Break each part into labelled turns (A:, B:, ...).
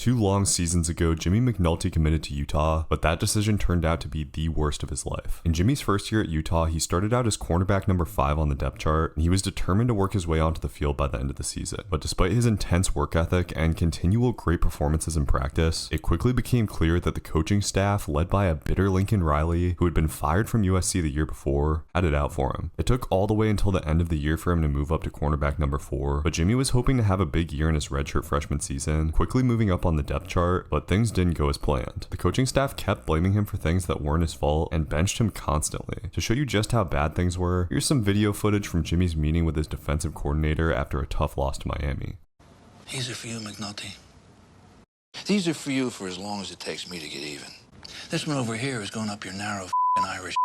A: 2 long seasons ago, Jimmy McNulty committed to Utah, but that decision turned out to be the worst of his life. In Jimmy's first year at Utah, he started out as cornerback number 5 on the depth chart, and he was determined to work his way onto the field by the end of the season. But despite his intense work ethic and continual great performances in practice, it quickly became clear that the coaching staff, led by a bitter Lincoln Riley, who had been fired from USC the year before, had it out for him. It took all the way until the end of the year for him to move up to cornerback number 4, but Jimmy was hoping to have a big year in his redshirt freshman season, quickly moving up on the depth chart, but things didn't go as planned. The coaching staff kept blaming him for things that weren't his fault and benched him constantly. To show you just how bad things were, here's some video footage from Jimmy's meeting with his defensive coordinator after a tough loss to Miami.
B: These are for you, McNulty. These are for you for as long as it takes me to get even. This one over here is going up your narrow Irish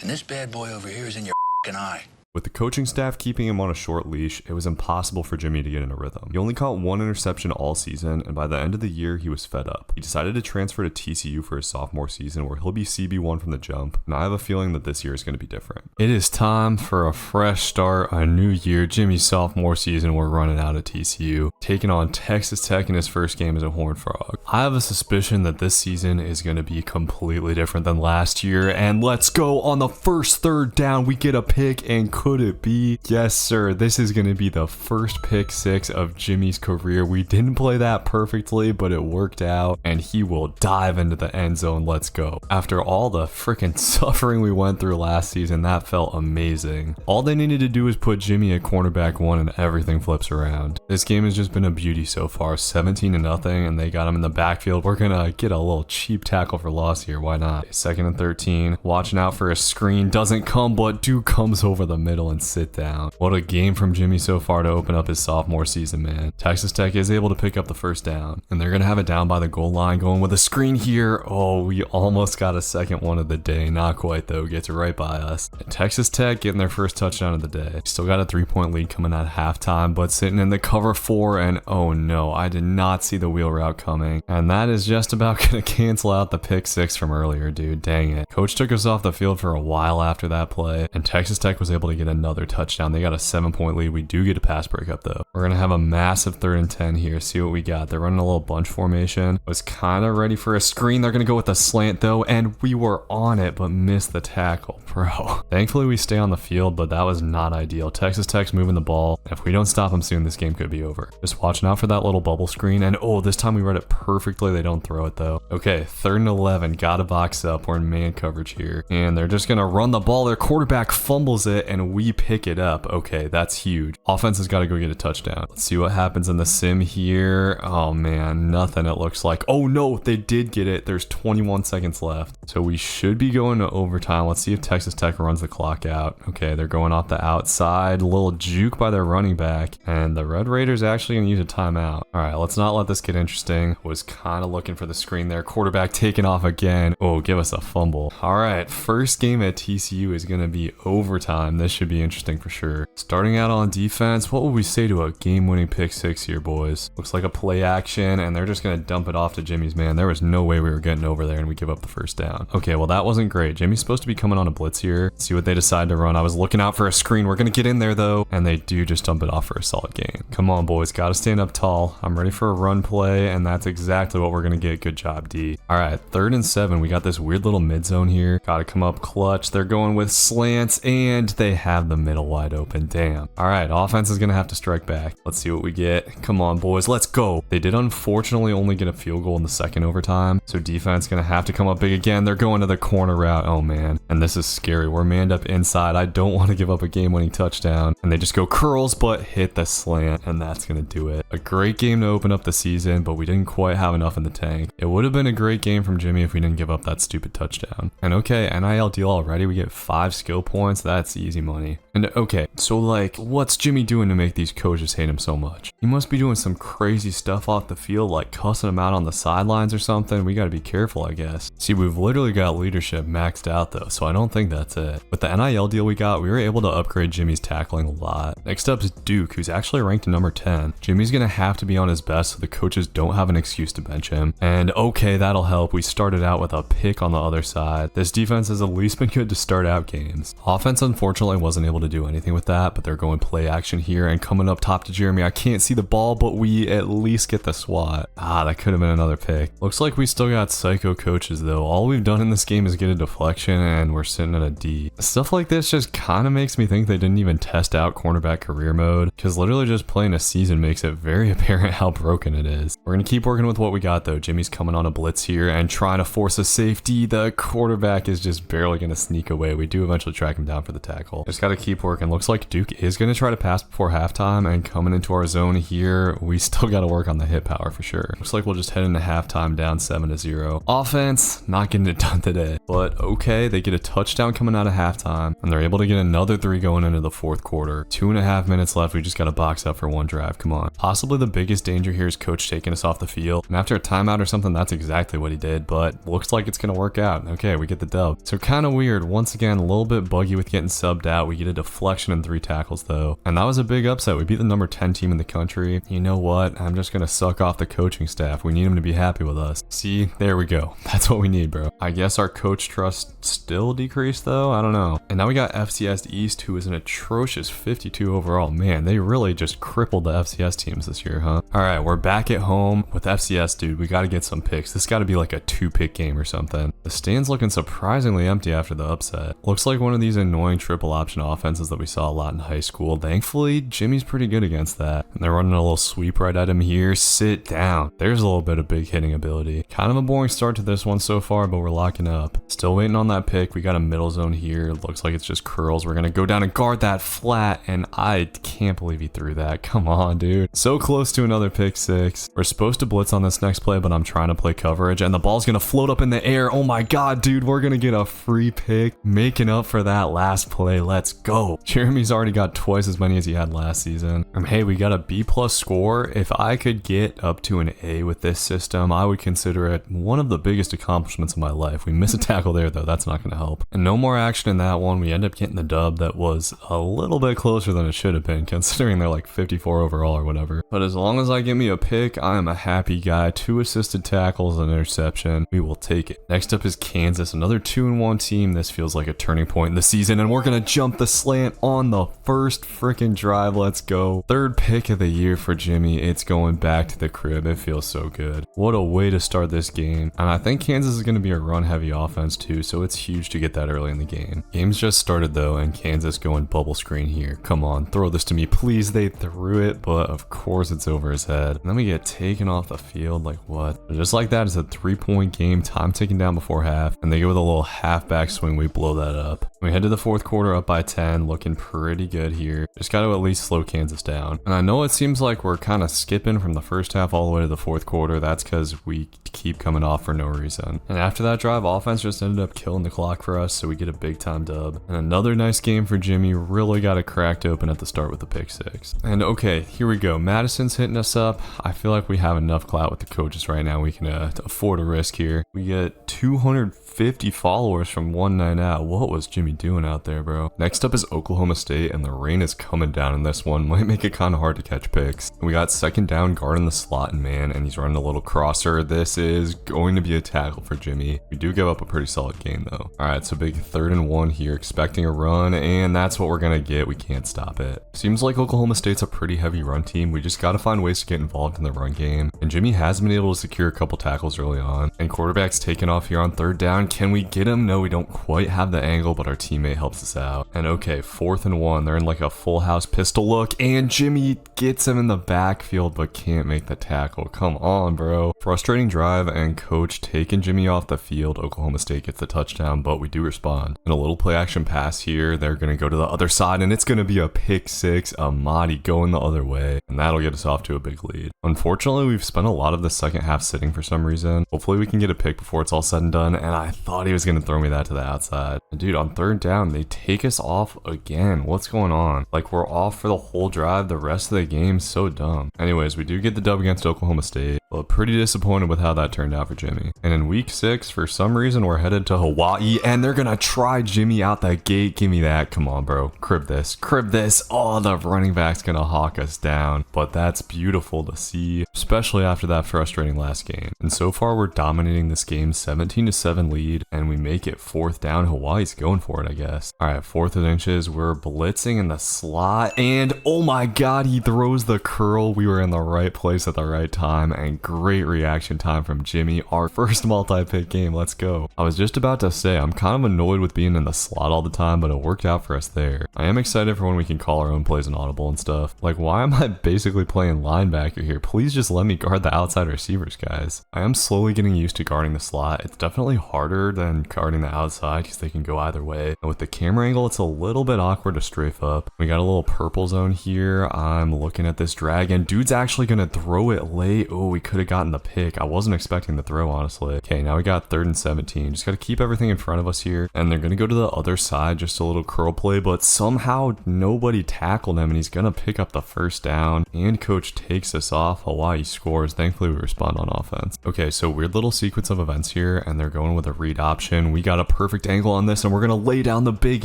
B: and this bad boy over here is in your eye.
A: With the coaching staff keeping him on a short leash, it was impossible for Jimmy to get in a rhythm. He only caught 1 interception all season, and by the end of the year, he was fed up. He decided to transfer to TCU for his sophomore season, where he'll be CB1 from the jump, and I have a feeling that this year is going to be different.
C: It is time for a fresh start, a new year. Jimmy's sophomore season, we're running out at TCU, taking on Texas Tech in his first game as a Horned Frog. I have a suspicion that this season is going to be completely different than last year, and let's go. On the first third down, we get a pick, and could it be? Yes, sir. This is going to be the first pick 6 of Jimmy's career. We didn't play that perfectly, but it worked out, and he will dive into the end zone. Let's go. After all the freaking suffering we went through last season, that felt amazing. All they needed to do was put Jimmy at cornerback 1, and everything flips around. This game has just been a beauty so far. 17-0, and they got him in the backfield. We're going to get a little cheap tackle for loss here. Why not? 2nd and 13. Watching out for a screen. Doesn't come, but dude comes over the middle and sit down. What a game from Jimmy so far to open up his sophomore season, man. Texas Tech is able to pick up the first down, and they're going to have it down by the goal line, going with a screen here. Oh, we almost got a second one of the day. Not quite, though. Gets right by us. And Texas Tech getting their first touchdown of the day. Still got a 3-point lead coming at halftime, but sitting in the cover 4, and oh no, I did not see the wheel route coming. And that is just about going to cancel out the pick 6 from earlier, dude. Dang it. Coach took us off the field for a while after that play, and Texas Tech was able to get another touchdown. They got a 7-point lead. We do get a pass breakup though. We're gonna have a massive 3rd and 10 here. See what we got. They're running a little bunch formation. Was kind of ready for a screen. They're gonna go with a slant though, and we were on it but missed the tackle, bro. Thankfully we stay on the field, but that was not ideal. Texas Tech's moving the ball. If we don't stop them soon, this game could be over. Just watching out for that little bubble screen, and oh, this time we read it perfectly. They don't throw it though. Okay, 3rd and 11. Gotta box up. We're in man coverage here, and they're just gonna run the ball. Their quarterback fumbles it, and we pick it up. Okay, that's huge. Offense has got to go get a touchdown. Let's see what happens in the sim here. Oh man, nothing it looks like. Oh no, they did get it. There's 21 seconds left. So we should be going to overtime. Let's see if Texas Tech runs the clock out. Okay, they're going off the outside. A little juke by their running back. And the Red Raiders actually going to use a timeout. All right, let's not let this get interesting. Was kind of looking for the screen there. Quarterback taking off again. Oh, give us a fumble. All right, first game at TCU is going to be overtime. This should be interesting for sure. Starting out on defense, what would we say to a game-winning pick 6 here, boys? Looks like a play action, and they're just going to dump it off to Jimmy's man. There was no way we were getting over there, and we give up the first down. Okay, well, that wasn't great. Jimmy's supposed to be coming on a blitz here. Let's see what they decide to run. I was looking out for a screen. We're going to get in there, though, and they do just dump it off for a solid gain. Come on, boys. Got to stand up tall. I'm ready for a run play, and that's exactly what we're going to get. Good job, D. All right, 3rd and 7. We got this weird little mid zone here. Got to come up clutch. They're going with slants, and they have the middle wide open. Damn. All right, offense is going to have to strike back. Let's see what we get. Come on, boys. Let's go. They did unfortunately only get a field goal in the second overtime, so defense going to have to come up big again. They're going to the corner route. Oh, man. And this is scary. We're manned up inside. I don't want to give up a game-winning touchdown. And they just go curls, but hit the slant, and that's going to do it. A great game to open up the season, but we didn't quite have enough in the tank. It would have been a great game from Jimmy if we didn't give up that stupid touchdown. And okay, NIL deal already. We get 5 skill points. That's easy money. And okay, so like, what's Jimmy doing to make these coaches hate him so much? He must be doing some crazy stuff off the field, like cussing them out on the sidelines or something. We got to be careful, I guess. See, we've literally got leadership maxed out though, so I don't think that's it. With the NIL deal we got, we were able to upgrade Jimmy's tackling a lot. Next up is Duke, who's actually ranked number 10. Jimmy's gonna have to be on his best so the coaches don't have an excuse to bench him. And okay, that'll help. We started out with a pick on the other side. This defense has at least been good to start out games. Offense unfortunately wasn't able to do anything with that, but they're going play action here and coming up top to Jeremy. I can't see the ball, but we at least get the swat. That could have been another pick. Looks like we still got psycho coaches though. All we've done in this game is get a deflection and we're sitting at a D. Stuff like this just kind of makes me think they didn't even test out cornerback career mode, because literally just playing a season makes it very apparent how broken it is. We're gonna keep working with what we got though. Jimmy's coming on a blitz here and trying to force a safety. The quarterback is just barely gonna sneak away. We do eventually track him down for the tackle. Just gotta keep working. Looks like Duke is gonna try to pass before halftime, and coming into our zone here, we still gotta work on the hit power for sure. Looks like we'll just head into halftime down 7-0. Offense, not getting it done today, but okay, they get a touchdown coming out of halftime, and they're able to get another 3 going into the fourth quarter. 2.5 minutes left. We just gotta box up for one drive. Come on. Possibly the biggest danger here is coach taking us off the field, and after a timeout or something, that's exactly what he did, but looks like it's gonna work out. Okay, we get the dub. So kind of weird. Once again, a little bit buggy with getting subbed out. We get a deflection and 3 tackles though, and that was a big upset. We beat the number 10 team in the country. You know what? I'm just gonna suck off the coaching staff. We need them to be happy with us. See, there we go. That's what we need, bro. I guess our coach trust still decreased though. I don't know. And now we got FCS East, who is an atrocious 52 overall. Man, they really just crippled the FCS teams this year, huh? All right, we're back at home with FCS, dude. We got to get some picks. This got to be like a 2-pick game or something. The stand's looking surprisingly empty after the upset. Looks like one of these annoying triple option offenses that we saw a lot in high school. Thankfully, Jimmy's pretty good against that. And they're running a little sweep right at him here. Sit down. There's a little bit of big hitting ability. Kind of a boring start to this one so far, but we're locking up. Still waiting on that pick. We got a middle zone here. Looks like it's just curls. We're going to go down and guard that flat, and I can't believe he threw that. Come on, dude. So close to another pick six. We're supposed to blitz on this next play, but I'm trying to play coverage, and the ball's going to float up in the air. Oh my god, dude. We're going to get a free pick, making up for that last play. Let's go. Jeremy's already got twice as many as he had last season. And hey, we got a B+ score. If I could get up to an A with this system, I would consider it one of the biggest accomplishments of my life. We miss a tackle there though. That's not going to help. And no more action in that one. We end up getting the dub that was a little bit closer than it should have been, considering they're like 54 overall or whatever. But as long as I get me a pick, I am a happy guy. 2 assisted tackles and an interception. We will take it. Next up is Kansas, another 2-1 team. This feels like a turning point in the season, and we're going to jump the slant on the first freaking drive. Let's go. 3rd pick of the year for Jimmy. It's going back to the crib. It feels so good. What a way to start this game. And I think Kansas is going to be a run-heavy offense too, so it's huge to get that early in the game. Game's just started though, and Kansas going bubble screen here. Come on, throw this to me, please. They threw it, but of course it's over his head. And then we get taken off the field. Like what? But just like that, it's a 3-point game. Time ticking down before half, and they go with a little halfback swing. We blow that up. We head to the 4th quarter up by 10, looking pretty good here. Just got to at least slow Kansas down. And I know it seems like we're kind of skipping from the first half all the way to the 4th quarter. That's because we keep coming off for no reason. And after that drive, offense just ended up killing the clock for us, so we get a big time dub. And another nice game for Jimmy. Really got it cracked open at the start with the pick 6. And okay, here we go. Madison's hitting us up. I feel like we have enough clout with the coaches right now. We can afford a risk here. We get 250 followers from one night out. What was Jimmy doing out there, bro? Next up is Oklahoma State, and the rain is coming down in this one. Might make it kind of hard to catch picks. We got 2nd down, guarding the slot and man, and he's running a little crosser. This is going to be a tackle for Jimmy. We do give up a pretty solid gain though. All right, so big 3rd and 1 here, expecting a run, and that's what we're gonna get. We can't stop it. Seems like Oklahoma State's a pretty heavy run team. We just gotta find ways to get involved in the run game, and Jimmy has been able to secure a couple tackles early on. And quarterback's taking off here on 3rd down. Can we get him? No, we don't quite have the angle, but our teammate helps us out. And okay, 4th and 1. They're in like a full house pistol look, and Jimmy gets him in the backfield but can't make the tackle. Come on, bro. Frustrating drive, and coach taking Jimmy off the field. Oklahoma State gets the touchdown, but we do respond. And a little play action pass here. They're gonna go to the other side, and it's gonna be a pick 6. Amadi going the other way, and that'll get us off to a big lead. Unfortunately, we've spent a lot of the second half sitting for some reason. Hopefully we can get a pick before it's all said and done, and I thought he was gonna throw me that to the outside. And dude, on 3rd down, they take us off again. What's going on? Like, we're off for the whole drive. The rest of the game's so dumb. Anyways, we do get the dub against Oklahoma State, but pretty disappointed with how that turned out for Jimmy. And in week 6, for some reason, we're headed to Hawaii, and they're gonna try Jimmy out that gate. Give me that. Come on, bro. Crib this. Crib this. Oh, the running back's gonna hawk us down, but that's beautiful to see, especially after that frustrating last game. And so far, we're dominating this game, 17-7 lead, and we make it 4th down. Hawaii's going for it, I guess. All right, 4th 4th inches. We're blitzing in the slot, and oh my god, he throws the curl. We were in the right place at the right time, and great reaction time from Jimmy. Our first multi-pick game. Let's go. I was just about to say, I'm kind of annoyed with being in the slot all the time, but it worked out for us there. I am excited for when we can call our own plays and audible and stuff. Like, why am I basically playing linebacker here? Please just let me guard the outside receivers, guys. I am slowly getting used to guarding the slot. It's definitely harder than guarding the outside because they can go either way. And with the camera angle, it's a little bit awkward to strafe up. We got a little purple zone here. I'm looking at this drag, and dude's actually gonna throw it late. Oh, we could have gotten the pick. I wasn't expecting the throw, honestly. Okay, now we got 3rd and 17. Just gotta keep everything in front of us here, and they're gonna go to the other side, just a little curl play, but somehow nobody tackled him, and he's gonna pick up the 1st down, and coach takes us off. Hawaii scores. Thankfully, we respond on offense. Okay, so weird little sequence of events here, and they're going with a read option. We got a perfect angle on this, and we're gonna lay down the big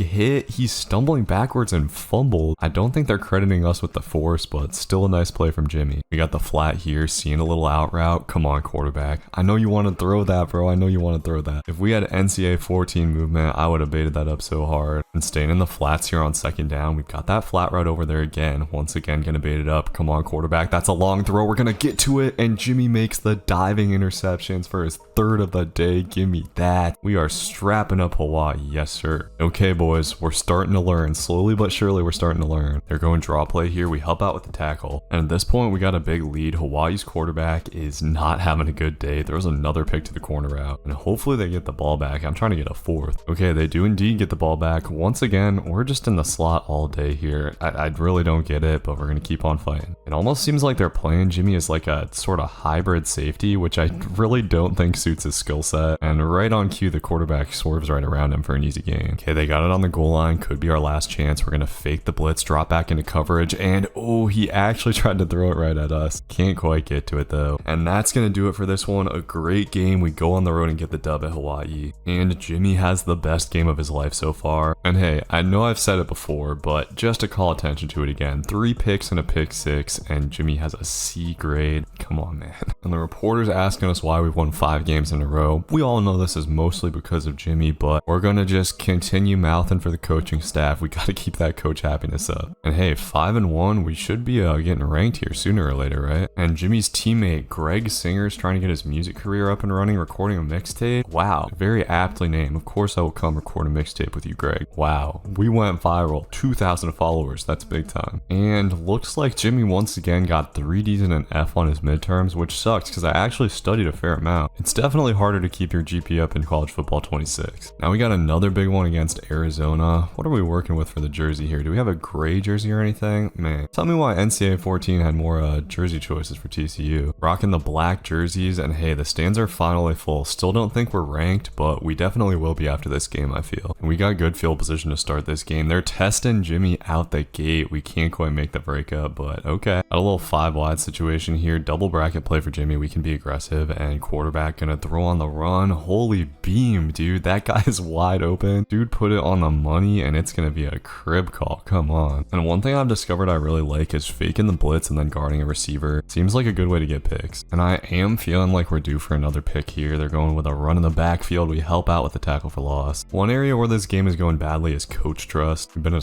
C: hit. He's stumbling backwards and fumbled. I don't think they're crediting us with the force, but still a nice play from Jimmy. We got the flat here, seeing a little out route. Come on, quarterback. I know you want to throw that, bro. I know you want to throw that. If we had NCAA 14 movement, I would have baited that up so hard. And staying in the flats here on 2nd down, we've got that flat route over there again. Once again, gonna bait it up. Come on, quarterback. That's a long throw. We're gonna get to it, and Jimmy makes the diving interceptions for his 3rd of the day. Give me that. We are strapping up Hawaii. Yes, sir. Okay, boys, we're starting to learn. Slowly but surely, we're starting to learn. They're going draw play here. We help out with the tackle. And at this point, we got a big lead. Hawaii's quarterback is not having a good day. There's another pick to the corner route, and hopefully they get the ball back. I'm trying to get a 4th. Okay, they do indeed get the ball back. Once again, we're just in the slot all day here. I really don't get it, but we're going to keep on fighting. It almost seems like they're playing Jimmy as like a sort of hybrid safety, which I really don't think suits his skill set. And right on cue, the quarterback swerves right around him for an easy gain. Okay, they got it on the goal line. Could be our last chance. We're going to fake the blitz, drop back into coverage, and oh, he actually tried to throw it right at us. Can't quite get to it though. And that's going to do it for this one. A great game. We go on the road and get the dub at Hawaii. And Jimmy has the best game of his life so far. And hey, I know I've said it before, but just to call attention to it again, 3 picks and a pick 6, and Jimmy has a C grade. Come on, man. And the reporter's asking us why we've won 5 games in a row. We all know this is mostly because of Jimmy, but we're going to just continue mouthing for the coaching staff. We got to keep that coach happiness up. And hey, 5-1, we should be getting ranked here sooner or later, right? And Jimmy's teammate Greg Singer's trying to get his music career up and running, recording a mixtape. Wow, very aptly named. Of course I will come record a mixtape with you, Greg. Wow, we went viral. 2,000 followers. That's big time. And looks like Jimmy once again got 3 D's and an F on his midterms, which sucks because I actually studied a fair amount. It's definitely harder to keep your GPA up in college football 26. Now we got another big one against Arizona. What are we working with for the jersey here? Do we have a gray jersey or anything? Man, tell me why NCAA 14 had more jersey choices for TCU. Rocking the black jerseys, and hey, the stands are finally full. Still don't think we're ranked, but we definitely will be after this game, I feel. And we got good field position to start this game. They're testing Jimmy out the gate. We can't quite make the breakup, but okay. Got a little 5 wide situation here. Double bracket play for Jimmy. We can be aggressive, and quarterback gonna throw on the run. Holy beam, dude. That guy is wide open. Dude put it on the money, and it's gonna be a crib call. Come on. And one thing I've discovered I really like is faking the blitz and then guarding a receiver. Seems like a good way to get picks. And I am feeling like we're due for another pick here. They're going with a run in the backfield. We help out with the tackle for loss. One area where this game is going badly is coach trust. We've been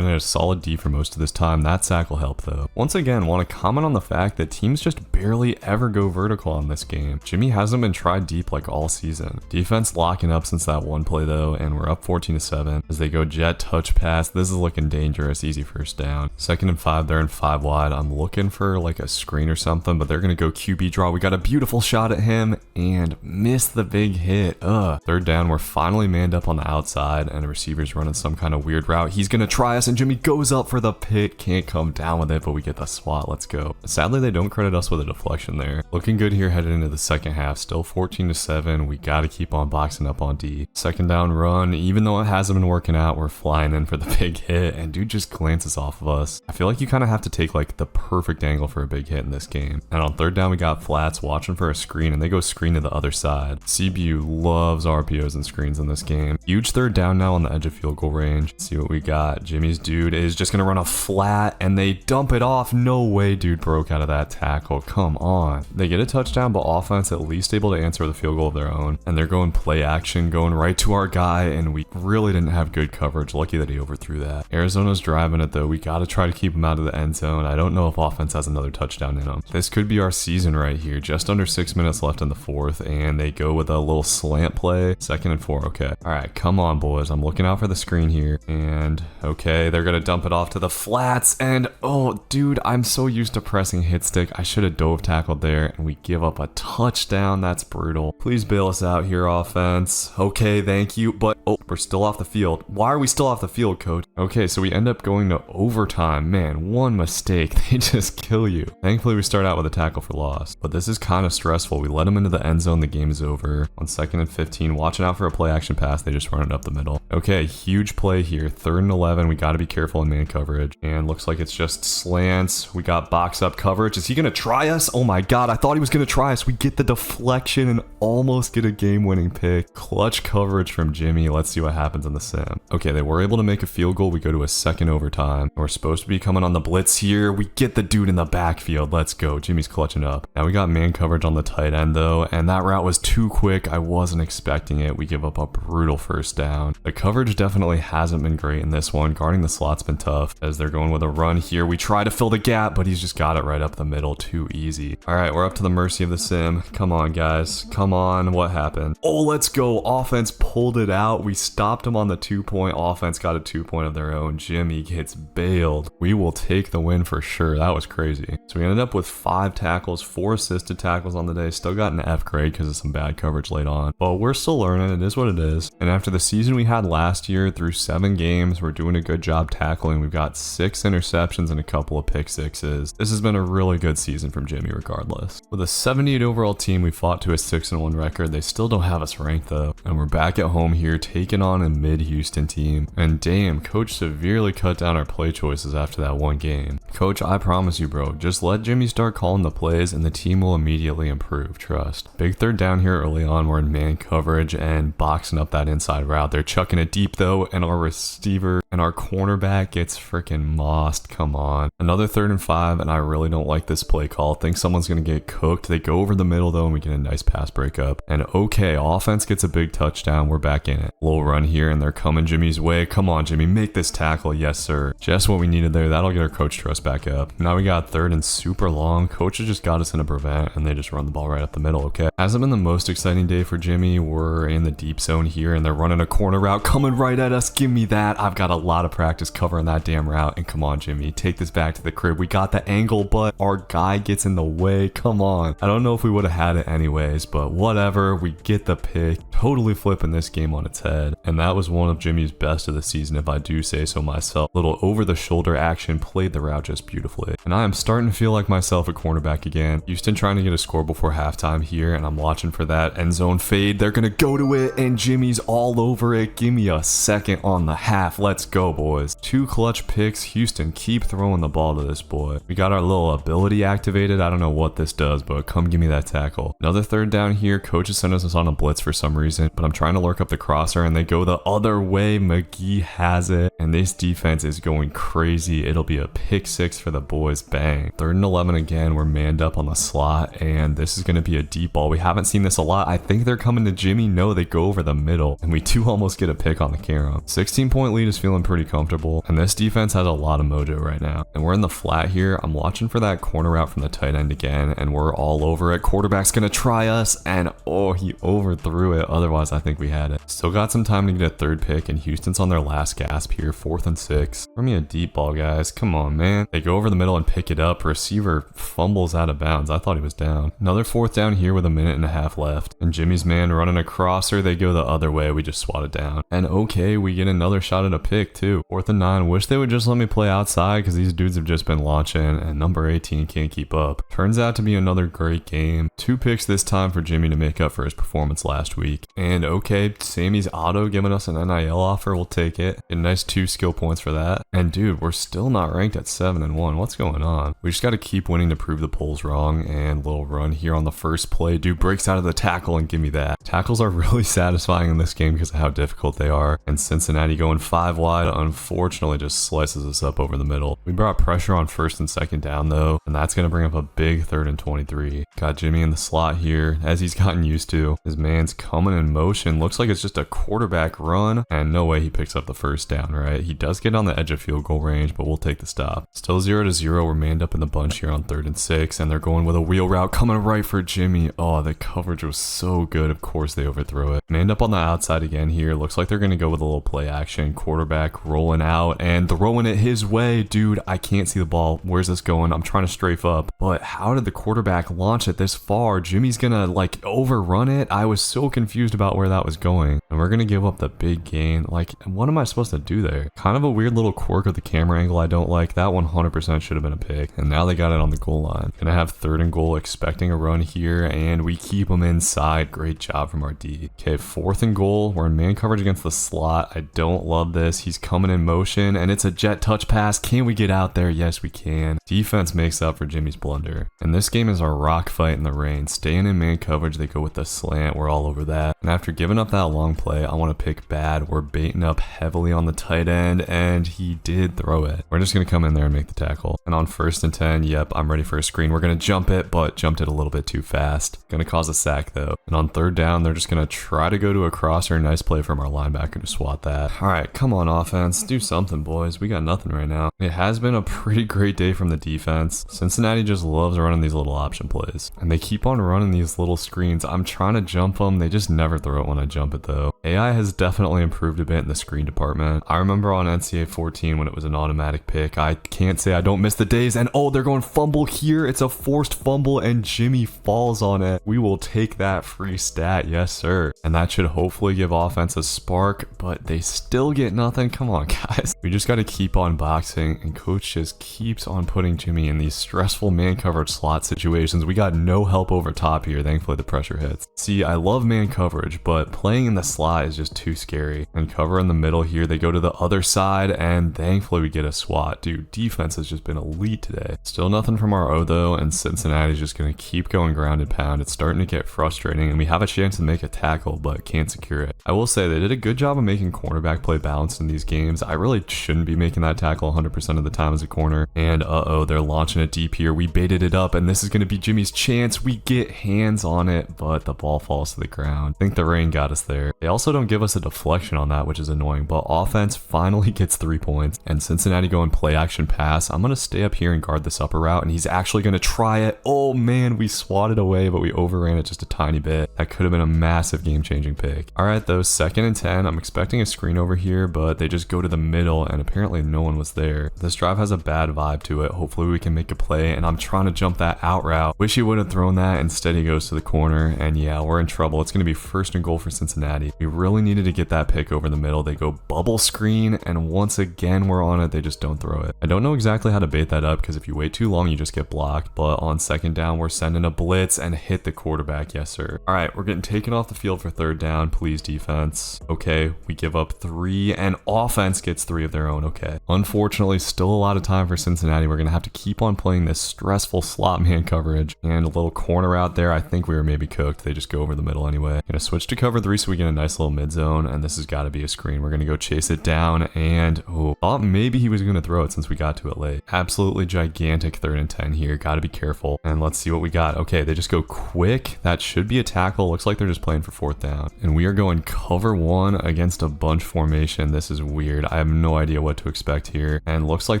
C: at a solid D for most of this time. That sack will help though. Once again, want to comment on the fact that teams just barely ever go vertical on this game. Jimmy hasn't been tried deep like all season. Defense locking up since that one play though, and we're up 14-7 as they go jet touch pass. This is looking dangerous. Easy first down. 2nd and 5. They're in 5 wide. I'm looking for like a screen or something, but they're gonna go QB draw. We got a beautiful shot at him and miss the big hit. 3rd down. We're finally manned up on the outside, and the receiver's running some kind of weird route. He's gonna try us, and Jimmy goes up for the pick. Can't come down with it, but we get the swat. Let's go. Sadly, they don't credit us with a deflection there. Looking good here headed into the second half. Still 14-7. We gotta keep on boxing up on D. 2nd down run. Even though it hasn't been working out, we're flying in for the big hit, and dude just glances off of us. I feel like you kind of have to take like the perfect angle for a big hit in this game. And on 3rd down, we got flats watching for a screen, and they go screen to the other side. CBU loves RPOs and screens in this game. Huge 3rd down now on the edge of field goal range. Let's see what we got. Jimmy's dude is just gonna run a flat, and they dump it off. No way dude broke out of that tackle. Come on. They get a touchdown, but offense at least able to answer with a field goal of their own. And they're going play action, going right to our guy, and we really didn't have good coverage coverage. Lucky that he overthrew that. Arizona's driving it though. We got to try to keep him out of the end zone. I don't know if offense has another touchdown in them. This could be our season right here. Just under 6 minutes left in the fourth, and they go with a little slant play. 2nd and 4. Okay. All right, come on, boys. I'm looking out for the screen here. And okay, they're going to dump it off to the flats. And oh, dude, I'm so used to pressing hit stick. I should have dove tackled there, and we give up a touchdown. That's brutal. Please bail us out here, offense. Okay, thank you. But oh, we're still off the field. Why are we still off the field, coach? Okay, so we end up going to overtime. Man, one mistake. They just kill you. Thankfully, we start out with a tackle for loss. But this is kind of stressful. We let them into the end zone. The game is over. On 2nd and 15, watching out for a play action pass. They just run it up the middle. Okay, huge play here. 3rd and 11. We got to be careful in man coverage. And looks like it's just slants. We got box up coverage. Is he going to try us? Oh my God, I thought he was going to try us. We get the deflection and almost get a game-winning pick. Clutch coverage from Jimmy. Let's see what happens in the sim. Okay, they were able to make a field goal. We go to a 2nd overtime. We're supposed to be coming on the blitz here. We get the dude in the backfield. Let's go. Jimmy's clutching up. Now we got man coverage on the tight end though, and that route was too quick. I wasn't expecting it. We give up a brutal 1st down. The coverage definitely hasn't been great in this one. Guarding the slot's been tough as they're going with a run here. We try to fill the gap, but he's just got it right up the middle. Too easy. All right, we're up to the mercy of the sim. Come on, guys. Come on. What happened? Oh, let's go. Offense pulled it out. We stopped him on the 2-point. Offense got a 2-point of their own. Jimmy gets bailed. We will take the win for sure. That was crazy. So we ended up with 5 tackles, 4 assisted tackles on the day. Still got an F grade because of some bad coverage late on. But we're still learning. It is what it is. And after the season we had last year, through 7 games, we're doing a good job tackling. We've got 6 interceptions and a couple of pick sixes. This has been a really good season from Jimmy regardless. With a 78 overall team, we fought to a 6-1 record. They still don't have us ranked though. And we're back at home here, taking on a mid-Houston team. And damn, coach severely cut down our play choices after that one game. Coach, I promise you, bro, just let Jimmy start calling the plays and the team will immediately improve, trust. Big 3rd down here early on. We're in man coverage and boxing up that inside route. They're chucking it deep though, and our receiver and our cornerback gets freaking mossed. Come on. Another 3rd and 5, and I really don't like this play call. Think someone's gonna get cooked. They go over the middle though, and we get a nice pass breakup. And okay, offense gets a big touchdown. We're back in it. Little run here, and they're coming Jimmy's way. Come on, Jimmy, make this tackle. Yes, sir. Just what we needed there. That'll get our coach trust back up. Now we got 3rd and super long. Coach has just got us in a prevent, and they just run the ball right up the middle. Okay. Hasn't been the most exciting day for Jimmy. We're in the deep zone here, and they're running a corner route coming right at us. Give me that. I've got a lot of practice covering that damn route. And come on, Jimmy, take this back to the crib. We got the angle, but our guy gets in the way. Come on. I don't know if we would have had it anyways, but whatever. We get the pick. Totally flipping this game on its head. And that was one of Jimmy's best of the season, if I do say so myself. Little over the shoulder action, played the route just beautifully. And I am starting to feel like myself at cornerback again. Houston trying to get a score before halftime here, and I'm watching for that end zone fade. They're gonna go to it, and Jimmy's all over it. Give me a 2nd on the half. Let's go, boys. 2 clutch picks. Houston, keep throwing the ball to this boy. We got our little ability activated. I don't know what this does, but come give me that tackle. Another 3rd down here. Coach has sent us on a blitz for some reason, but I'm trying to lurk up the crosser, and they go the other way. McGee has it, and this defense is going crazy. It'll be a pick 6 for the boys. Bang. 3rd and 11 again. We're manned up on the slot, and this is going to be a deep ball. We haven't seen this a lot. I think they're coming to Jimmy. No, they go over the middle, and we do almost get a pick on the camera. 16-point lead is feeling pretty comfortable, and this defense has a lot of mojo right now. And we're in the flat here. I'm watching for that corner route from the tight end again, and we're all over it. Quarterback's going to try us, and oh, he overthrew it. Otherwise, I think we had it. Still got some time to get a 3rd pick, and Houston's on their last gasp here. 4th and 6. Throw me a deep ball, guys. Come on, man. They go over the middle and pick it up. Receiver fumbles out of bounds. I thought he was down. Another 4th down here with a 1.5 minutes left. And Jimmy's man running a crosser. They go the other way. We just swat it down. And okay, we get another shot at a pick too. 4th and 9. Wish they would just let me play outside because these dudes have just been launching, and number 18 can't keep up. Turns out to be another great game. 2 picks this time for Jimmy to make up for his performance last week. And okay, Sammy's auto giving us an NIL offer. We'll take it. Get a nice 2 skill points for that. And dude, we're still not ranked at 7-1. What's going on? We just got to keep winning to prove the polls wrong. And little run here on the first play. Dude breaks out of the tackle and give me that. Tackles are really satisfying in this game because of how difficult they are. And Cincinnati going 5 wide. wide unfortunately just slices us up over the middle. We brought pressure on first and second down though, and that's going to bring up a big 3rd and 23. Got Jimmy in the slot here, as he's gotten used to. His man's coming in motion. Looks like it's just a quarterback run, and no way he picks up the first down, right? He does get on the edge of field goal range, but we'll take the stop. Still 0-0. We're manned up in the bunch here on 3rd and 6, and they're going with a wheel route coming right for Jimmy. Oh, the coverage was so good. Of course they overthrow it. Manned up on the outside again here. Looks like they're going to go with a little play action. Quarterback rolling out and throwing it his way. Dude, I can't see the ball. Where's this going? I'm trying to strafe up. But how did the quarterback launch it this far? Jimmy's going to like overrun it. I was so confused about where that was going. And we're going to give up the big gain. Like, what am I supposed to do there? Kind of a weird little quirk of the camera angle I don't like. That 100% should have been a pick. And now they got it on the goal line. Gonna have 3rd and goal, expecting a run here, and we keep them inside. Great job from our D. Okay, 4th and goal. We're in man coverage against the slot. I don't love this. He's coming in motion, and it's a jet touch pass. Can we get out there? Yes, we can. Defense makes up for Jimmy's blunder. And this game is our rock fight in the rain. Staying in man coverage, they go with the slant. We're all over that. And after giving up that long play, I want to pick bad. We're baiting up heavily on the tight end, and he did throw it. We're just going to come in there and make the tackle. And on 1st and 10, yep, I'm ready for a screen. We're going to jump it, but jumped it a little bit too fast. Going to cause a sack though. And on 3rd down, they're just going to try to go to a crosser. Nice play from our linebacker to swat that. All right, come on offense. Do something, boys. We got nothing right now. It has been a pretty great day from the defense. Cincinnati just loves running these little option plays. And they keep on running these little screens. I'm trying to jump them. They just never throw it when I jump it though. AI has definitely improved a bit in the screen department. I remember on NCAA 14 when it was an automatic pick. I can't say I don't miss the days. And oh, they're going fumble here. It's a forced fumble and Jimmy falls on it. We will take that free stat. Yes, sir. And that should hopefully give offense a spark, but they still get nothing. Come on, guys. We just got to keep on boxing, and coach just keeps on putting Jimmy in these stressful man coverage slot situations. We got no help over top here. Thankfully, the pressure hits. See, I love man coverage, but playing in the slot is just too scary. And cover in the middle here, they go to the other side, and thankfully we get a swat. Dude, defense has just been elite today. Still nothing from our O though, and Cincinnati's just going to keep going ground and pound. It's starting to get frustrating, and we have a chance to make a tackle, but can't secure it. I will say they did a good job of making cornerback play balanced in these games. I really shouldn't be making that tackle 100% of the time as a corner. And uh-oh, they're launching it deep here. We baited it up, and this is going to be Jimmy's chance. We get hands on it, but the ball falls to the ground. I think the rain got us there. They also don't give us a deflection on that, which is annoying, but offense finally gets 3 points, and Cincinnati going play action pass. I'm going to stay up here and guard this upper route, and he's actually going to try it. Oh man, we swatted away, but we overran it just a tiny bit. That could have been a massive game-changing pick. All right, though, 2nd and 10. I'm expecting a screen over here, but they just go to the middle, and apparently no one was there. This drive has a bad vibe to it. Hopefully we can make a play, and I'm trying to jump that out route. Wish he would have thrown that. Instead, he goes to the corner, and yeah, we're in trouble. It's going to be 1st and goal for Cincinnati. We really needed to get that pick over the middle. They go bubble screen, and once again we're on it. They just don't throw it. I don't know exactly how to bait that up, because if you wait too long, you just get blocked. But on 2nd down, we're sending a blitz and hit the quarterback. Yes, sir. All right, we're getting taken off the field for 3rd down. Please, defense. Okay, we give up 3, and offense gets 3 of their own. Okay. Unfortunately, still a lot of time for Cincinnati. We're going to have to keep on playing this stressful slot man coverage, and a little corner out there. I think we were maybe cooked. They just go over the middle anyway. Gonna switch to cover 3 so we get a nice little mid zone, and this has got to be a screen. We're going to go chase it down, and oh, thought maybe he was going to throw it since we got to it late. Absolutely gigantic 3rd and 10 here. Got to be careful, and let's see what we got. Okay, they just go quick. That should be a tackle. Looks like they're just playing for 4th down, and we are going cover 1 against a bunch formation. This is weird. I have no idea what to expect here, and looks like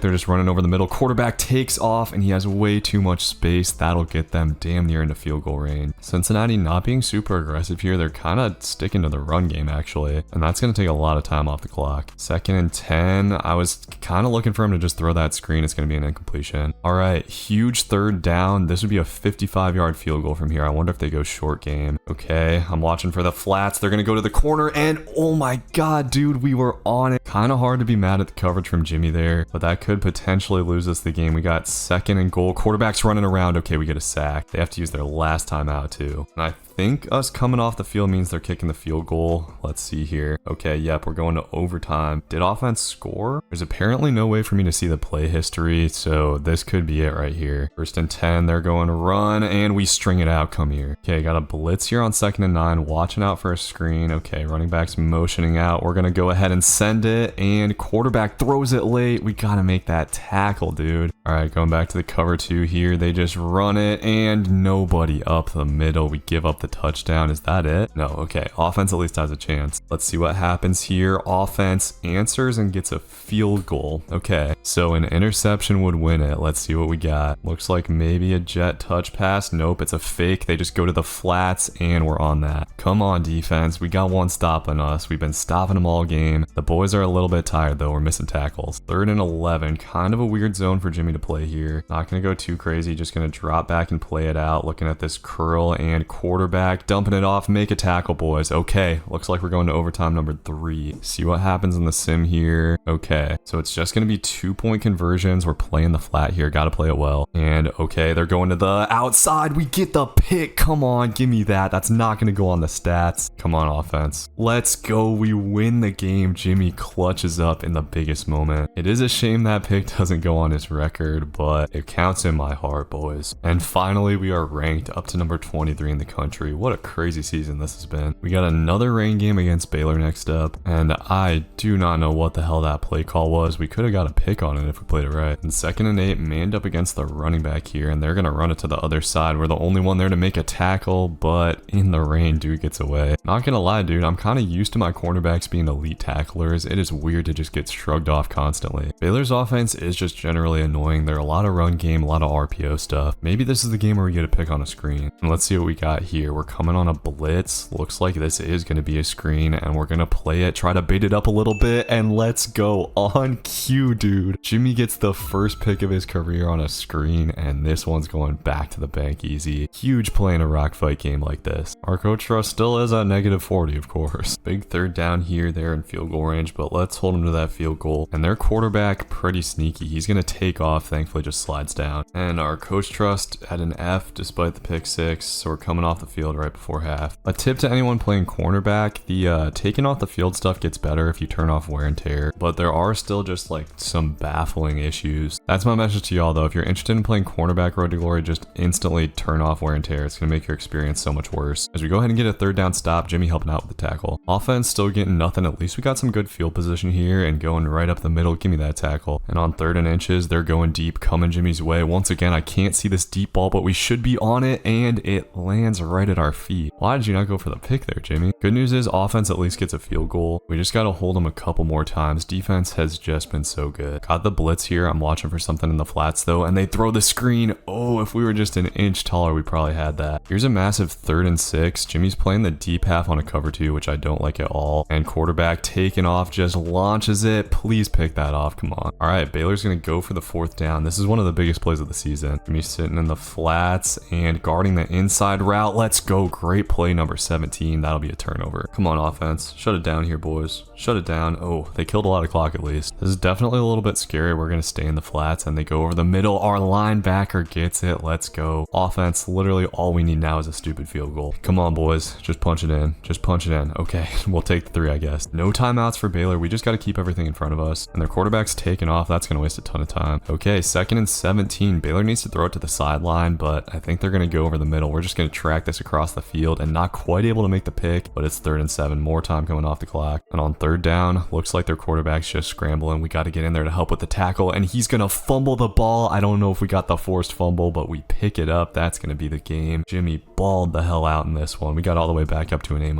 C: they're just running over the middle. Quarterback takes off, and he has way too much space. That'll get them damn near into field goal range. Cincinnati not being super aggressive here. They're kind of sticking to the run game actually, and that's going to take a lot of time off the clock. 2nd and 10. I was kind of looking for him to just throw that screen. It's going to be an incompletion. All right, huge 3rd down. This would be a 55-yard field goal from here. I wonder if they go short game. Okay, I'm watching for the flats. They're going to go to the corner, and oh my god, dude, we were on it. Kind of hard to be mad at the coverage from Jimmy there, but that could potentially lose us the game. We got 2nd and goal. Quarterback's running around. Okay, we get a sack. They have to use their last time out too, and I think us coming off the field means they're kicking the field goal. go. Let's see here. Okay, yep, we're going to overtime. Did offense score? There's apparently no way for me to see the play history, so this could be it right here. 1st and 10, they're going to run, and we string it out. Come here. Okay, got a blitz here on 2nd and 9, watching out for a screen. Okay, running back's motioning out. We're going to go ahead and send it, and quarterback throws it late. We got to make that tackle, dude. All right, going back to the cover 2 here. They just run it, and nobody up the middle. We give up the touchdown. Is that it? No, okay. Offense at least has a chance. Let's see what happens here. Offense answers and gets a field goal. Okay, so an interception would win it. Let's see what we got. Looks like maybe a jet touch pass. Nope, it's a fake. They just go to the flats, and we're on that. Come on, defense. We got one stopping us. We've been stopping them all game. The boys are a little bit tired, though. We're missing tackles. 3rd and 11. Kind of a weird zone for Jimmy to play here. Not going to go too crazy. Just going to drop back and play it out. Looking at this curl and quarterback. Dumping it off. Make a tackle, boys. Okay, looks like we're going to overtime number 3. See what happens in the sim here. Okay, so it's just going to be 2-point conversions. We're playing the flat here. Got to play it well. And okay, they're going to the outside. We get the pick. Come on, give me that. That's not going to go on the stats. Come on, offense. Let's go. We win the game. Jimmy clutches up in the biggest moment. It is a shame that pick doesn't go on his record, but it counts in my heart, boys. And finally, we are ranked up to number 23 in the country. What a crazy season this has been. We got another rain game against Baylor next up, and I do not know what the hell that play call was. We could have got a pick on it if we played it right. And 2nd and 8, manned up against the running back here, and they're going to run it to the other side. We're the only one there to make a tackle, but in the rain, dude gets away. Not gonna lie, dude, I'm kind of used to my cornerbacks being elite tacklers. It is weird to just get shrugged off constantly. Baylor's offense is just generally annoying. There are a lot of run game, a lot of RPO stuff. Maybe this is the game where we get a pick on a screen. And let's see what we got here. We're coming on a blitz. Looks like this is going to be a screen, and we're going to play it, try to bait it up a little bit, and let's go. On cue, dude. Jimmy gets the first pick of his career on a screen, and this one's going back to the bank easy. Huge play in a rock fight game like this. Our coach trust still is at -40, of course. Big 3rd down here, there in field goal range, but let's hold him to that field goal. And their quarterback, pretty sneaky. He's going to take off, thankfully just slides down. And our coach trust at an F despite the pick 6, so we're coming off the field right before half. A tip to anyone playing cornerback, the taking off the field stuff gets better if you turn off wear and tear, but there are still just like some baffling issues. That's my message to y'all though. If you're interested in playing cornerback Road to Glory, just instantly turn off wear and tear. It's going to make your experience so much worse. As we go ahead and get a 3rd down stop, Jimmy helping out with the tackle. Offense still getting nothing. At least we got some good field position here and going right up the middle. Give me that tackle. And on 3rd and inches, they're going deep, coming Jimmy's way. Once again, I can't see this deep ball, but we should be on it, and it lands right at our feet. Why did you not go for the pick there, Jimmy? Good news is offense at least gets a field goal. We just got to hold them a couple more times. Defense has just been so good. Got the blitz here. I'm watching for something in the flats though, and they throw the screen. Oh, if we were just an inch taller, we probably had that. Here's a massive 3rd and 6. Jimmy's playing the deep half on a cover 2, which I don't like at all. And quarterback taking off, just launches it. Please pick that off. Come on. All right, Baylor's going to go for the 4th down. This is one of the biggest plays of the season. Jimmy's sitting in the flats and guarding the inside route. Let's go. Great play number 17. That'll be a turnover. Come on, offense. Shut it down here, boys. Shut it down. Oh, they killed a lot of clock at least. This is definitely a little bit scary. We're going to stay in the flats, and they go over the middle. Our linebacker gets it. Let's go. Offense, literally all we need now is a stupid field goal. Come on, boys. Just punch it in. Just punch it in. Okay, we'll take the 3, I guess. No timeouts for Baylor. We just got to keep everything in front of us. And their quarterback's taking off. That's going to waste a ton of time. Okay, 2nd and 17. Baylor needs to throw it to the sideline, but I think they're going to go over the middle. We're just going to track this across the field and not quite able to make the pick, but it's 3rd and 7. More time coming off the clock. And on 3rd down, looks like their quarterback's just scrambling. We got to get in there to help with the tackle, and he's going to fumble the ball. I don't know if we got the forced fumble, but we pick it up. That's going to be the game. Jimmy balled the hell out in this one. We got all the way back up to an A-.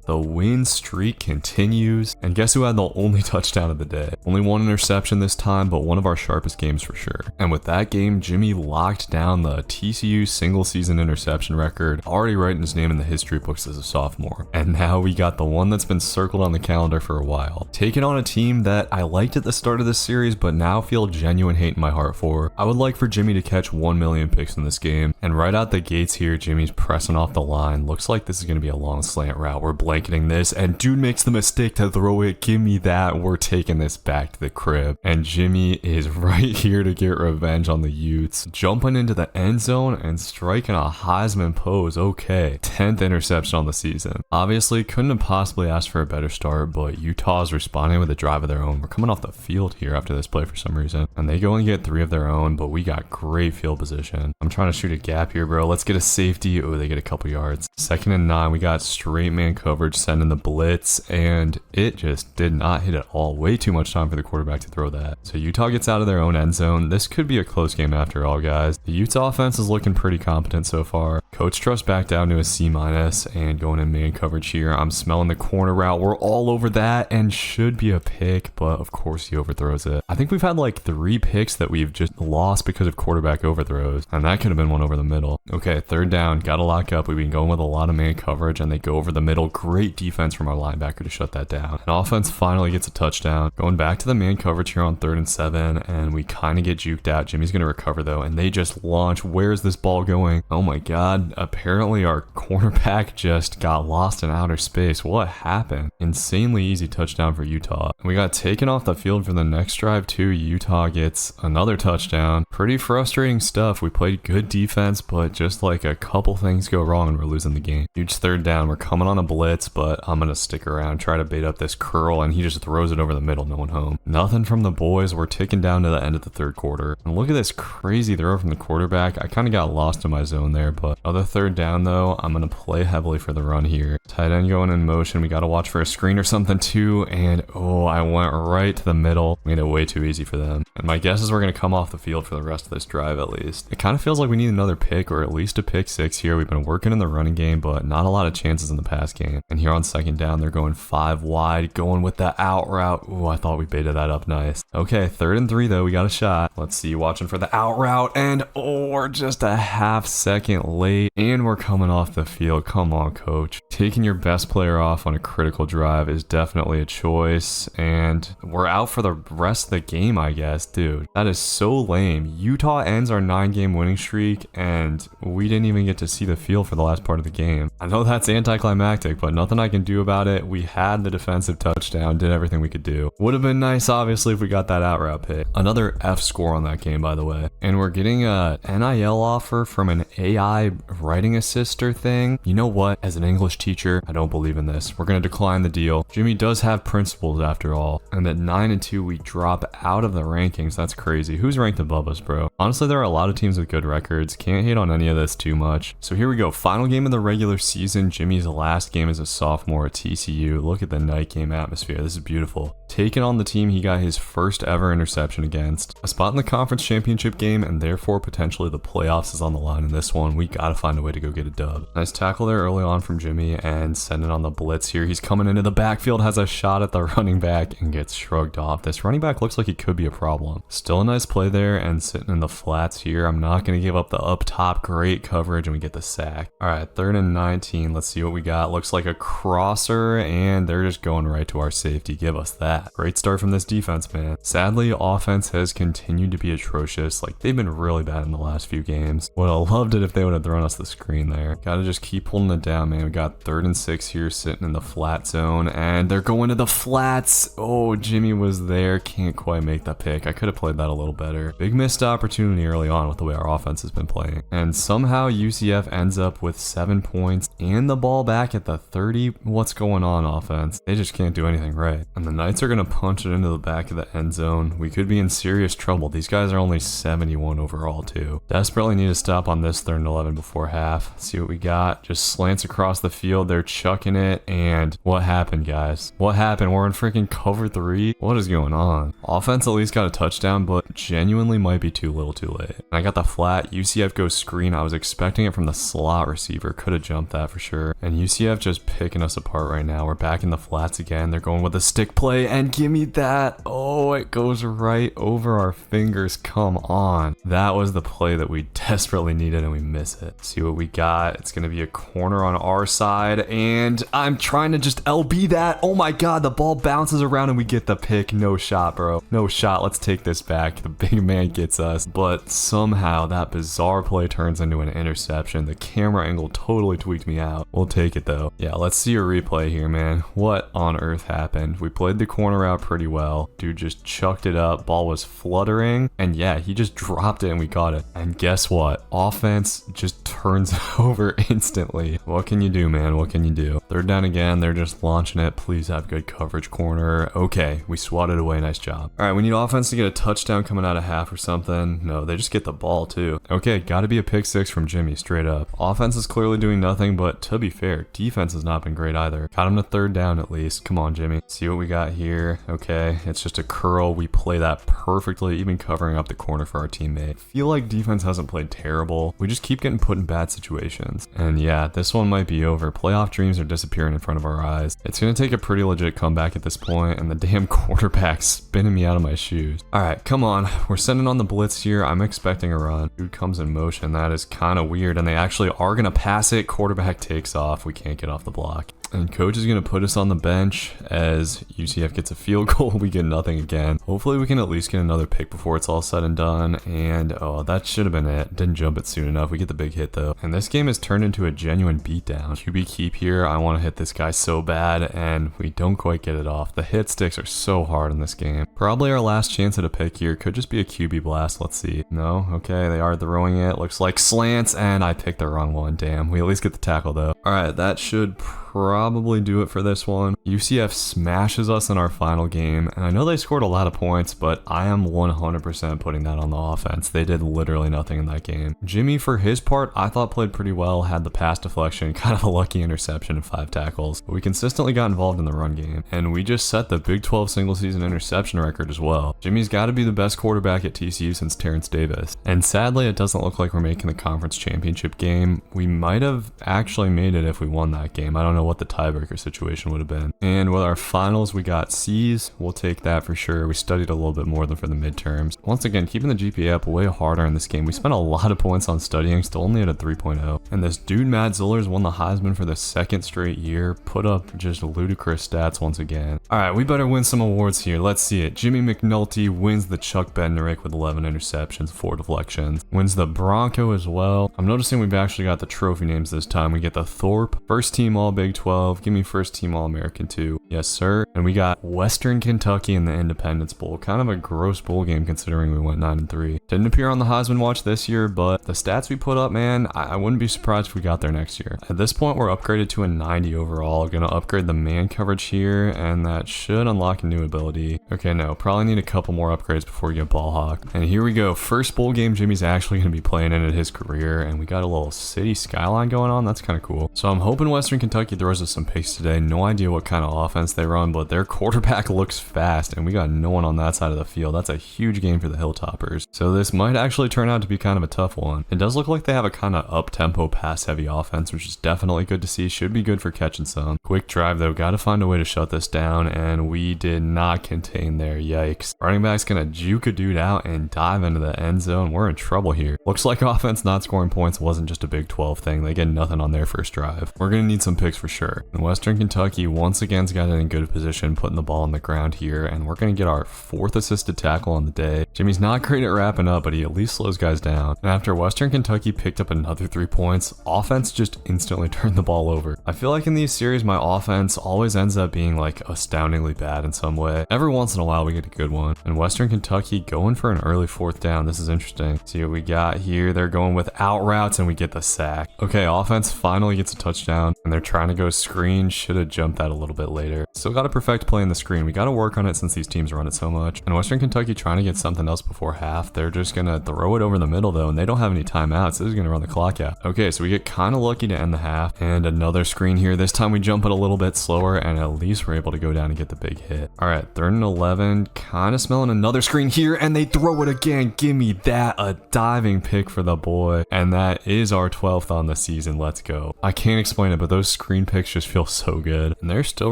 C: The win streak continues, and guess who had the only touchdown of the day? Only one interception this time, but one of our sharpest games for sure. And with that game, Jimmy locked down the TCU single season interception record, already writing his name in the history books as a sophomore. And now we got the one that's been circled on the calendar for a while. Taking on a team that I liked at the start of this series, but now feel genuine hate in my heart for. I would like for Jimmy to catch 1 million picks in this game. And right out the gates here, Jimmy's pressing off the line. Looks like this is going to be a long slant route. We're blanketing this, and dude makes the mistake to throw it. Give me that. We're taking this back to the crib. And Jimmy is right here to get revenge on the Utes. Jumping into the end zone and striking a Heisman pose. Okay. 10th interception on the season. Obviously, Honestly, couldn't have possibly asked for a better start, but Utah's responding with a drive of their own. We're coming off the field here after this play for some reason, and they go and get 3 of their own, but we got great field position. I'm trying to shoot a gap here, bro. Let's get a safety. Oh, they get a couple yards. 2nd and 9, we got straight man coverage, sending the blitz, and it just did not hit at all. Way too much time for the quarterback to throw that. So Utah gets out of their own end zone. This could be a close game after all, guys. The Utah offense is looking pretty competent so far. Coach Trust back down to a C- and going in man coverage here. I'm smelling the corner route. We're all over that and should be a pick, but of course he overthrows it. I think we've had like 3 picks that we've just lost because of quarterback overthrows, and that could have been one over the middle. Okay, 3rd down, gotta lock up. We've been going with a lot of man coverage and they go over the middle. Great defense from our linebacker to shut that down. And offense finally gets a touchdown. Going back to the man coverage here on 3rd and 7, and we kind of get juked out. Jimmy's gonna recover though, and they just launch. Where's this ball going? Oh my god, apparently our cornerback just got lost in outer space. What happened? Insanely easy touchdown for Utah. We got taken off the field for the next drive too. Utah gets another touchdown. Pretty frustrating stuff. We played good defense, but just like a couple things go wrong and we're losing the game. Huge 3rd down. We're coming on a blitz, but I'm gonna stick around, try to bait up this curl, and he just throws it over the middle. No one home. Nothing from the boys. We're ticking down to the end of the 3rd quarter. And look at this crazy throw from the quarterback. I kind of got lost in my zone there, but other 3rd down though, I'm gonna play heavily for the run here. Tight end going in motion. We got to watch for a screen or something too. And oh, I went right to the middle. Made it way too easy for them. And my guess is we're going to come off the field for the rest of this drive at least. It kind of feels like we need another pick or at least a pick 6 here. We've been working in the running game, but not a lot of chances in the pass game. And here on 2nd down, they're going 5 wide, going with the out route. Ooh, I thought we baited that up nice. Okay, 3rd and 3 though. We got a shot. Let's see, watching for the out route. And oh, we're just a half second late. And we're coming off the field. Come on, coach. Taking your best player off on a critical drive is definitely a choice, and we're out for the rest of the game, I guess. Dude, that is so lame. Utah ends our 9-game winning streak, and we didn't even get to see the field for the last part of the game. I know that's anticlimactic, but nothing I can do about it. We had the defensive touchdown, did everything we could do. Would have been nice, obviously, if we got that out route pick. Another F score on that game, by the way. And we're getting a NIL offer from an AI writing assister thing. You know what? As an English teacher, I don't believe in this. We're going to decline the deal. Jimmy does have principles after all. And at 9-2, we drop out of the rankings. That's crazy. Who's ranked above us, bro? Honestly, there are a lot of teams with good records. Can't hate on any of this too much. So here we go. Final game of the regular season. Jimmy's last game as a sophomore at TCU. Look at the night game atmosphere. This is beautiful. Taking on the team he got his first ever interception against. A spot in the conference championship game, and therefore potentially the playoffs is on the line in this one. We gotta find a way to go get a dub. Nice tackle there early on from Jimmy, and sending on the blitz here. He's coming into the backfield, has a shot at the running back, and gets shrugged off. This running back looks like he could be a problem. Still a nice play there, and sitting in the flats here. I'm not gonna give up the up top. Great coverage, and we get the sack. All right, 3rd and 19. Let's see what we got. Looks like a crosser, and they're just going right to our safety. Give us that. Great start from this defense, man. Sadly, offense has continued to be atrocious. Like, they've been really bad in the last few games. Would have loved it if they would have thrown us the screen there. Gotta just keep pulling it down, man. We got 3rd and 6 here, sitting in the flat zone, and they're going to the flats. Oh, Jimmy was there. Can't quite make the pick. I could have played that a little better. Big missed opportunity early on with the way our offense has been playing. And somehow UCF ends up with 7 points and the ball back at the 30. What's going on, offense? They just can't do anything right. And the Knights are going to punch it into the back of the end zone. We could be in serious trouble. These guys are only 71 overall, too. Desperately need to stop on this 3rd and 11 before half. See what we got. Just slants across the field. They're chucking it. And what happened, guys? What happened? We're in freaking cover 3. What is going on? Offense at least got a touchdown, but genuinely might be too little too late. I got the flat. UCF goes screen. I was expecting it from the slot receiver. Could have jumped that for sure. And UCF just picking us apart right now. We're back in the flats again. They're going with a stick play, and give me that. Oh, it goes right over our fingers. Come on. That was the play that we desperately needed, and we miss it. See what we got. It's going to be a corner on our side, and I'm trying to just LB that. Oh my god, the ball bounces around and we get the pick. No shot, bro. No shot. Let's take this back. The big man gets us, but somehow that bizarre play turns into an interception. The camera angle totally tweaked me out. We'll take it though. Yeah, let's see a replay here, man. What on earth happened? We played the corner out pretty well. Dude just chucked it up. Ball was fluttering, and yeah, he just dropped it and we got it. And guess what? Offense just turns over instantly. What can you do, man? man. What can you do? Third down again. They're just launching it. Please have good coverage, corner. Okay, we swatted away. Nice job. All right, we need offense to get a touchdown coming out of half or something. No, they just get the ball too. Okay, got to be a pick six from Jimmy, straight up. Offense is clearly doing nothing, but to be fair, defense has not been great either. Got him to third down at least. Come on, Jimmy. See what we got here. Okay, it's just a curl. We play that perfectly, even covering up the corner for our teammate. Feel like defense hasn't played terrible. We just keep getting put in bad situations. And yeah, this one might be over. Playoff dreams are disappearing in front of our eyes. It's going to take a pretty legit comeback at this point, and the damn quarterback's spinning me out of my shoes. All right, come on. We're sending on the blitz here. I'm expecting a run. Dude comes in motion. That is kind of weird, and they actually are going to pass it. Quarterback takes off. We can't get off the block. And coach is going to put us on the bench as UCF gets a field goal. We get nothing again. Hopefully we can at least get another pick before it's all said and done. And oh, that should have been it. Didn't jump it soon enough. We get the big hit though. And this game has turned into a genuine beatdown. QB keep here. I want to hit this guy so bad and we don't quite get it off. The hit sticks are so hard in this game. Probably our last chance at a pick here. Could just be a QB blast. Let's see. No. Okay. They are throwing it. Looks like slants and I picked the wrong one. Damn. We at least get the tackle though. All right. That should probably do it for this one. UCF smashes us in our final game, and I know they scored a lot of points, but I am 100% putting that on the offense. They did literally nothing in that game. Jimmy, for his part, I thought played pretty well, had the pass deflection, kind of a lucky interception and 5 tackles, but we consistently got involved in the run game, and we just set the Big 12 single season interception record as well. Jimmy's got to be the best quarterback at TCU since Terrence Davis, and sadly it doesn't look like we're making the conference championship game. We might have actually made it if we won that game. I don't know what the tiebreaker situation would have been. And with our finals, we got C's. We'll take that for sure. We studied a little bit more than for the midterms. Once again, keeping the GPA up way harder in this game. We spent a lot of points on studying, still only at a 3.0. And this dude, Matt Zollers, won the Heisman for the 2nd straight year. Put up just ludicrous stats once again. All right, we better win some awards here. Let's see it. Jimmy McNulty wins the Chuck Bednarik with 11 interceptions, 4 deflections. Wins the Bronco as well. I'm noticing we've actually got the trophy names this time. We get the Thorpe, first team all Big 12. Give me first team All-American too. Yes, sir. And we got Western Kentucky in the Independence Bowl. Kind of a gross bowl game considering we went 9-3. Didn't appear on the Heisman watch this year, but the stats we put up, man, I wouldn't be surprised if we got there next year. At this point, we're upgraded to a 90 overall. Gonna upgrade the man coverage here, and that should unlock a new ability. Okay, no, probably need a couple more upgrades before we get ball hawk. And here we go. First bowl game Jimmy's actually gonna be playing in his career, and we got a little city skyline going on. That's kind of cool. So I'm hoping Western Kentucky throws us some picks today. No idea what kind of offense they run, but their quarterback looks fast, and we got no one on that side of the field. That's a huge game for the Hilltoppers. So this might actually turn out to be kind of a tough one. It does look like they have a kind of up-tempo, pass-heavy offense, which is definitely good to see. Should be good for catching some. Quick drive, though. Got to find a way to shut this down, and we did not contain there. Yikes. Running back's going to juke a dude out and dive into the end zone. We're in trouble here. Looks like offense not scoring points wasn't just a Big 12 thing. They get nothing on their first drive. We're going to need some picks for sure. And Western Kentucky once again's got it in good position, putting the ball on the ground here, and we're going to get our 4th assisted tackle on the day. Jimmy's not great at wrapping up, but he at least slows guys down. And after Western Kentucky picked up another 3 points, offense just instantly turned the ball over. I feel like in these series, my offense always ends up being like astoundingly bad in some way. Every once in a while, we get a good one. And Western Kentucky going for an early 4th down. This is interesting. See what we got here. They're going with out routes, and we get the sack. Okay, offense finally gets a touchdown, and they're trying to go screen. Should have jumped that a little bit later. Still got to perfect play in the screen. We got to work on it since these teams run it so much. And Western Kentucky trying to get something else before half. They're just going to throw it over the middle though, and they don't have any timeouts. This is going to run the clock out. Okay, so we get kind of lucky to end the half. And another screen here. This time we jump it a little bit slower, and at least we're able to go down and get the big hit. All right, 3rd and 11. Kind of smelling another screen here, and they throw it again. Give me that. A diving pick for the boy. And that is our 12th on the season. Let's go. I can't explain it, but those screen picks just feel so good. And they're still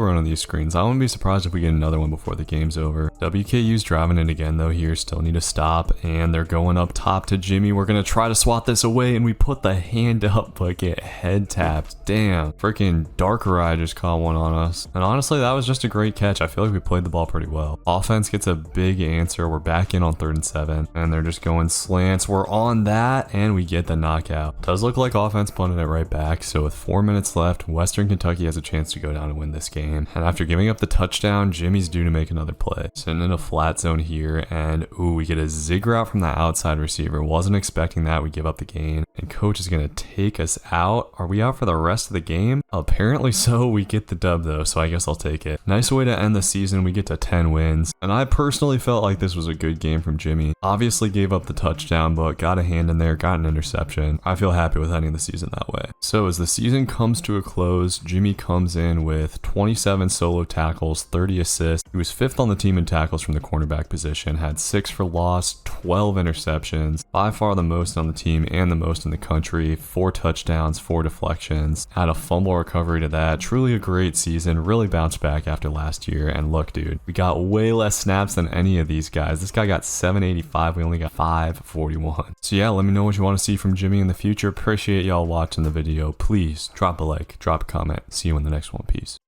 C: running these screens. I wouldn't be surprised if we get another one before the game's over. WKU's driving it again though here. Still need to stop, and they're going up top to Jimmy. We're going to try to swat this away, and we put the hand up but get head tapped. Damn. Freaking Darker Eye just caught one on us. And honestly, that was just a great catch. I feel like we played the ball pretty well. Offense gets a big answer. We're back in on 3rd and 7, and they're just going slants. We're on that, and we get the knockout. Does look like offense punted it right back. So with 4 minutes left, Western Western Kentucky has a chance to go down and win this game. And after giving up the touchdown, Jimmy's due to make another play. Sitting in a flat zone here, and ooh, we get a zig route from the outside receiver. Wasn't expecting that. We give up the gain, and coach is gonna take us out. Are we out for the rest of the game? Apparently so. We get the dub though, so I guess I'll take it. Nice way to end the season. We get to 10 wins, and I personally felt like this was a good game from Jimmy. Obviously gave up the touchdown, but got a hand in there, got an interception. I feel happy with ending the season that way. So as the season comes to a close, Jimmy comes in with 27 solo tackles, 30 assists. He was 5th on the team in tackles from the cornerback position, had 6 for loss, 12 interceptions, by far the most on the team and the most in the country, 4 touchdowns, 4 deflections, had a fumble recovery to that. Truly a great season, really bounced back after last year. And look, dude, we got way less snaps than any of these guys. This guy got 785, we only got 541. So yeah, let me know what you want to see from Jimmy in the future. Appreciate y'all watching the video. Please drop a like, drop a comment. See you in the next one. Peace.